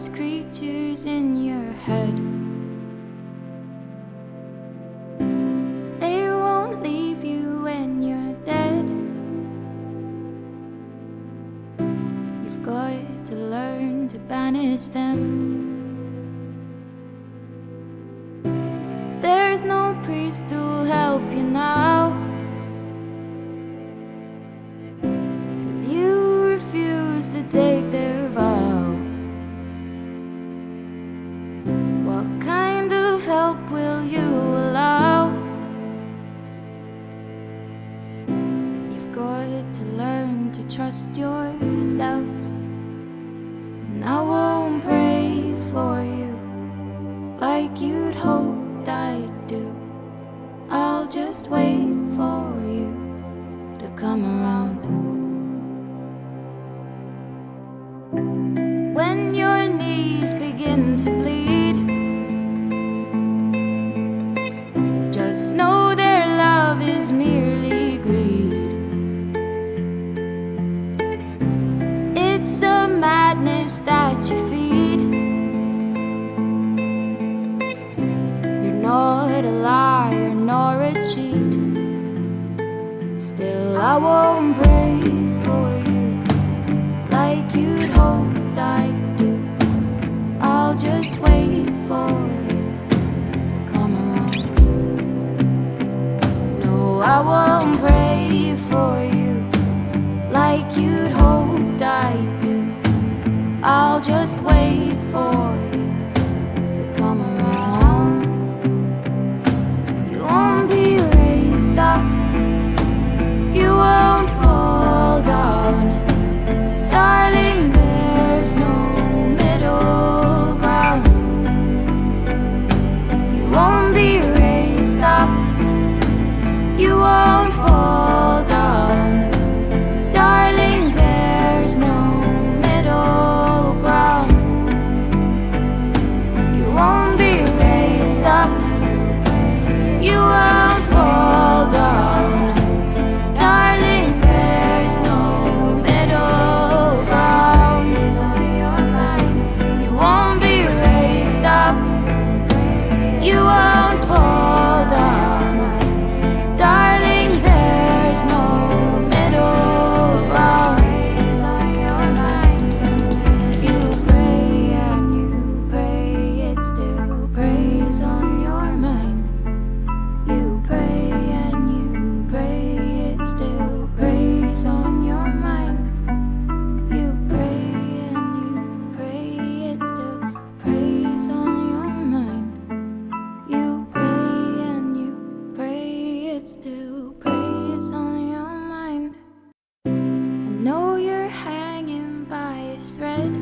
those creatures in your head, they won't leave you when you're dead. You've got to learn to banish them. There's no priest who'll help you now, 'cause you refuse to take their vow. What kind of help will you allow? You've got to learn to trust your doubts. And I won't pray for you like you'd hoped I'd do. I'll just wait for you to come around. When your knees begin to bleed, just know their love is merely greed. It's a madness that you feed. You're not a liar nor a cheat. Still I won't pray for you like you'd hoped I'd do. I'll just wait for you to come around. No, I won't pray for you like you'd hoped I'd do. I'll just wait for you to come around. You won't be raised up, you won't fall down. Darling, there's no middle ground. You won't be raised up, you won't fall down. Darling, there's no middle ground. You won't be raised up, you won't fall down. Darling, there's no middle ground. You won't be raised up, you won't fall down. Darling, there's no middle ground. You pray and you pray, it still preys on your mind. You pray and you pray, it still preys on your mind. You pray and you pray, it still preys on your mind. You pray and you pray, it still preys on your mind. I know you're hanging by a thread,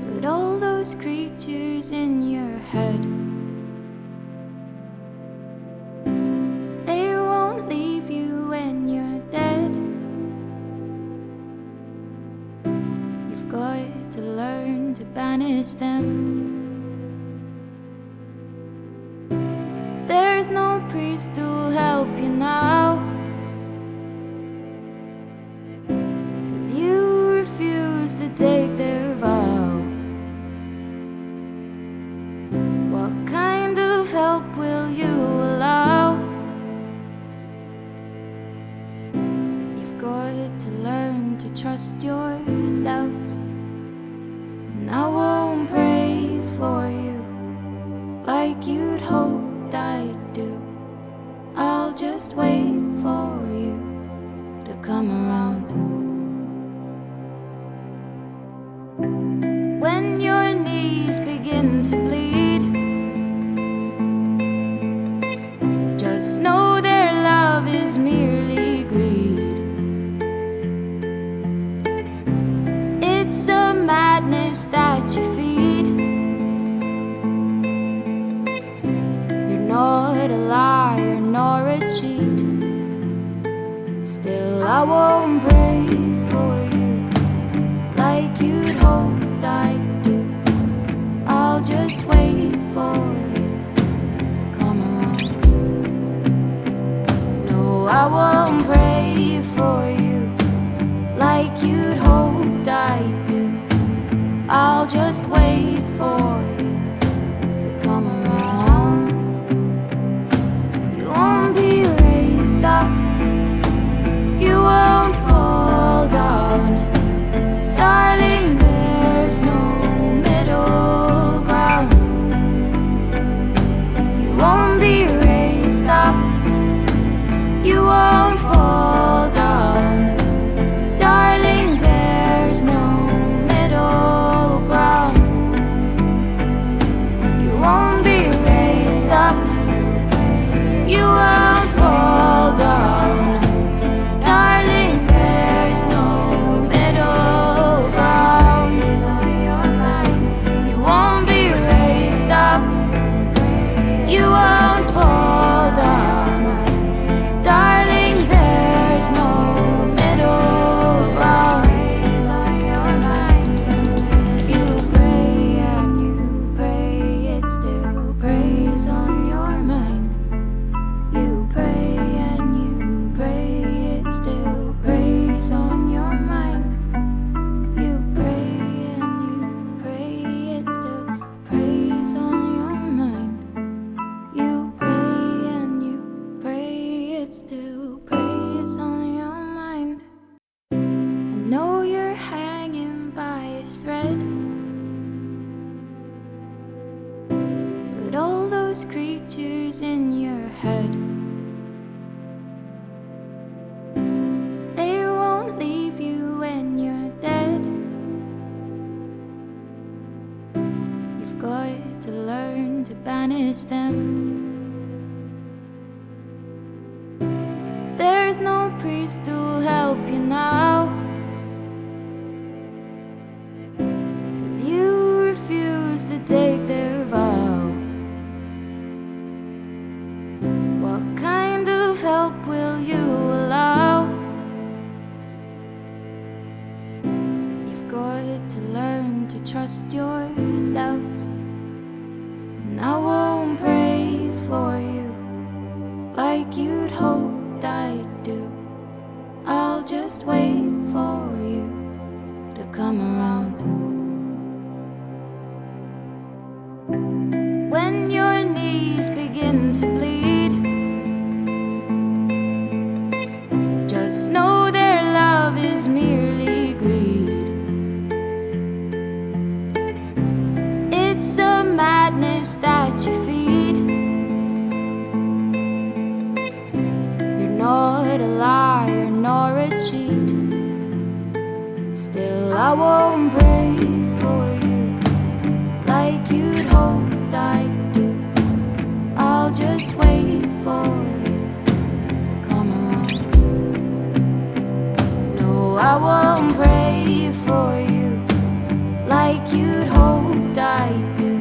but all those creatures in your head, they won't leave you when you're dead. You've got to learn to banish them. There's no priest who'll help you now, 'cause you refuse to take their vow. What kind of help will you allow? You've got to learn to trust your doubts. And I won't pray for you like you'd hoped I'd do. I'll just wait for you to come around. When your knees begin to bleed, just know their love is merely greed. It's a madness that you feed. You're not a liar nor a cheat. Still I won't pray for you like you'd hoped I'd do. I'll just wait for you to come around. No, I won't pray for you like you'd hoped I'd creatures in your head. They won't leave you when you're dead. You've got to learn to banish them. There's no priest who'll help you now, 'cause you refuse to take their vow. What kind of help will you allow? You've got to learn to trust your doubts. And I won't pray for you like you'd hoped I'd do. I'll just wait for you to come around. When your knees begin to bleed, just know their love is merely greed. It's a madness that you feed. You're not a liar nor a cheat. Still I won't pray for you like you'd hoped I'd do. I'll just wait for you to come around. No, I won't pray for you like you'd hoped I'd do.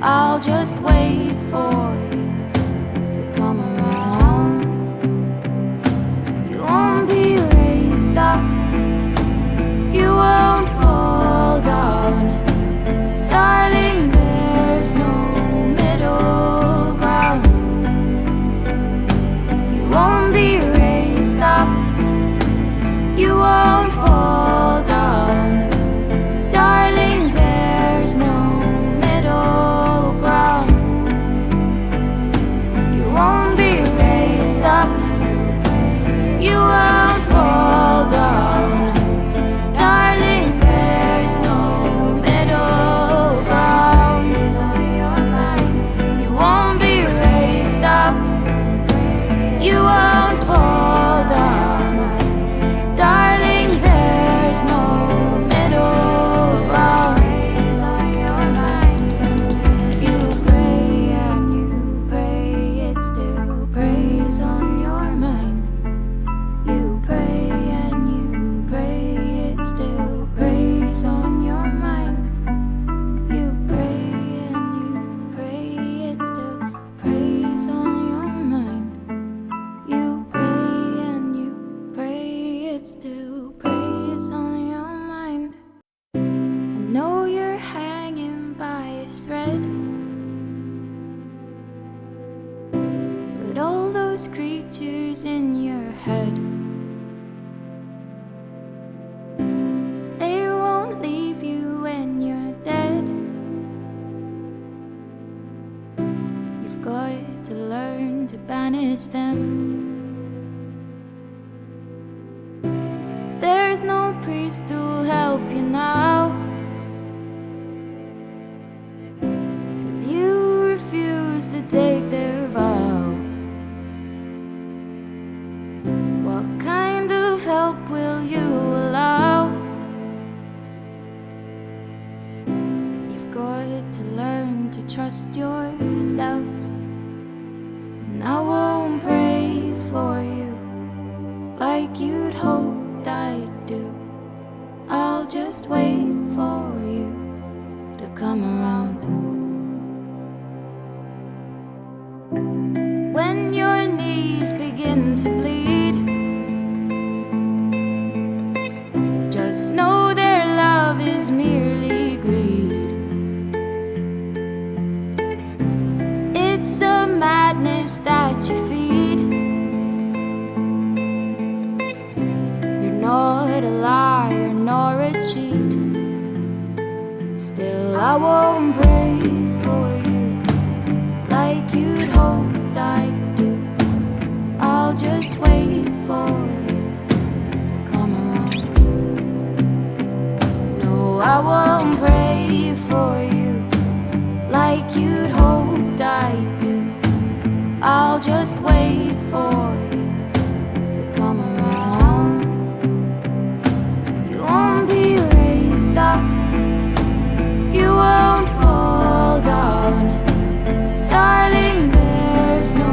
I'll just wait for you to come around. You won't be raised up, you won't fall down. Darling, there's no middle ground. You won't be raised up, you won't fall down. Darling, there's no middle ground. You won't be raised up, you won't fall down. Darling, there's no middle ground. You won't be raised up, you won't fall down. Darling, there's no middle ground. You pray and you pray, it still preys on your mind. You pray and you pray, it still preys on your mind. You pray and you pray, it still preys on your mind. You pray and you pray, it still preys on your mind. I know you're hanging by a thread, but all those creatures in your head, they won't leave you when you're dead. You've got to learn to banish them. There's no priest who'll help you now, 'cause you refuse to take their vow. What kind of help will you allow? You've got to learn to trust your doubts. And I won't pray for you like you'd hoped I'd do. I'll just wait for you to come around. When your knees begin to bleed, just know their love is merely greed. It's a madness that you feed. You're not a liar nor a cheat. Still I won't pray for you like you'd hoped I'd do. I'll just wait for you to come around. No, I won't pray for you like you'd hoped I'd do. I'll just wait for you to come around. You won't be raised up, you won't fall down. Darling, there's no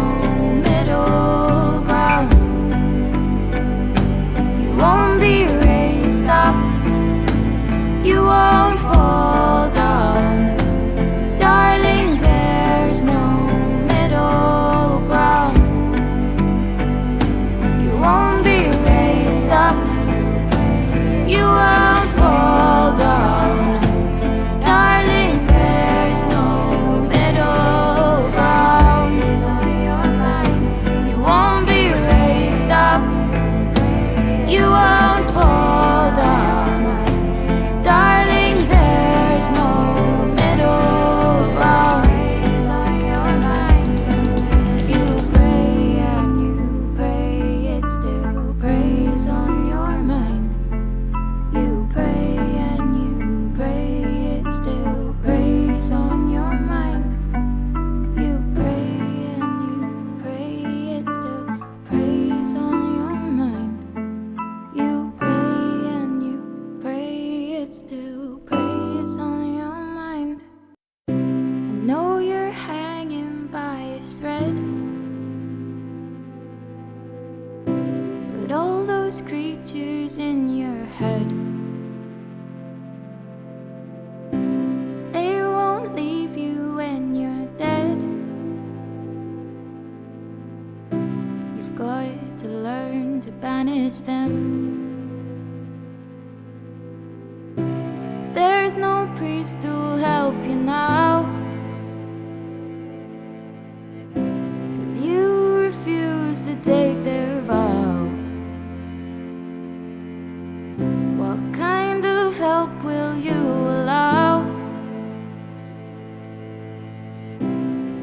middle ground. You won't be raised up, you won't fall down. Darling, there's no middle ground. You won't be raised up, you won't fall down. Darling, there's no middle ground. You won't be raised up, you won't fall down. Darling, there's no middle ground. You pray and you pray, it still prays on your mind. You pray and you pray, it still prays on your mind. You pray and you pray, it still prays on your mind. You pray and you pray, it still prays on your mind. I know you're hanging by a thread, but all those creatures in your head, they won't leave you when you're dead. You've got to learn to banish them. There's no priest who'll help you now, 'cause you refuse to take their vow. What kind of help will you allow?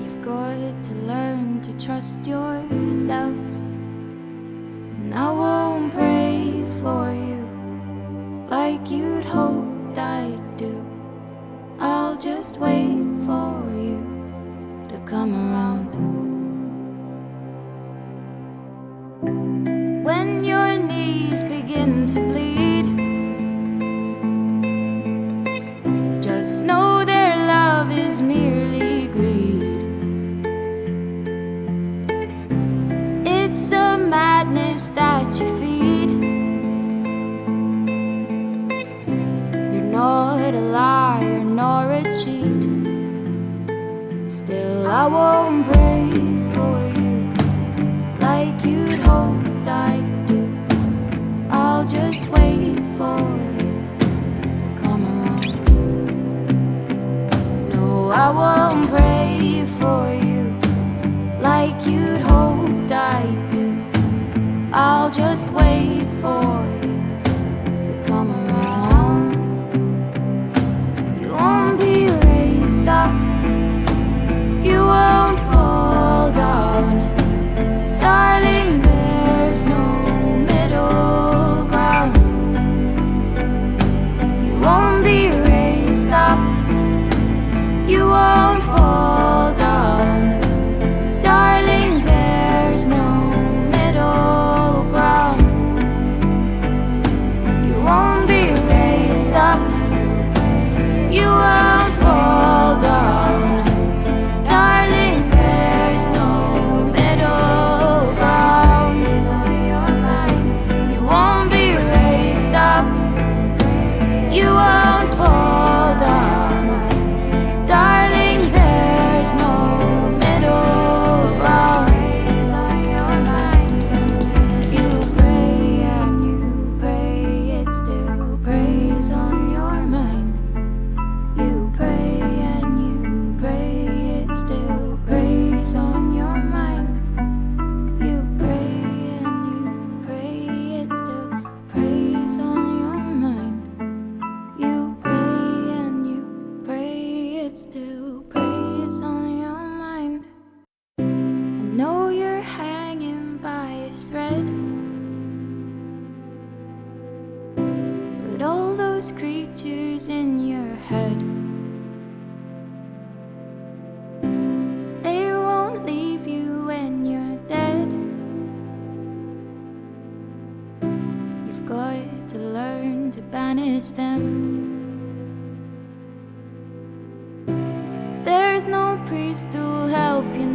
You've got to learn to trust your doubts. And I won't pray for you like you'd hoped I'd do. I'll just wait for you to come around. When your knees begin to bleed, just know their love is merely greed. It's a madness that you feed. You're not a liar nor a cheat. Still, I won't pray for you like you'd hoped I'd do. I'll just wait for you to come around. No, I won't pray for you like you'd hoped I'd do. I'll just wait for you to come around. You won't be raised up, you won't fall down. Darling, there's no middle ground. You won't be raised up, you won't fall down. Darling, there's no middle ground. You won't be raised up, you won't fall down. Darling, there's no middle ground. You won't be raised up, you won't fall down. Darling, there's no middle ground. You pray and you pray, it still prays on your mind. You pray and you pray, it still prays on your mind. You pray and you pray, it still prays on your mind. You pray and you pray, it still prays on your mind. I know you're hanging by a thread, but all those creatures in your head, they won't leave you banish them. There's no priest who'll help you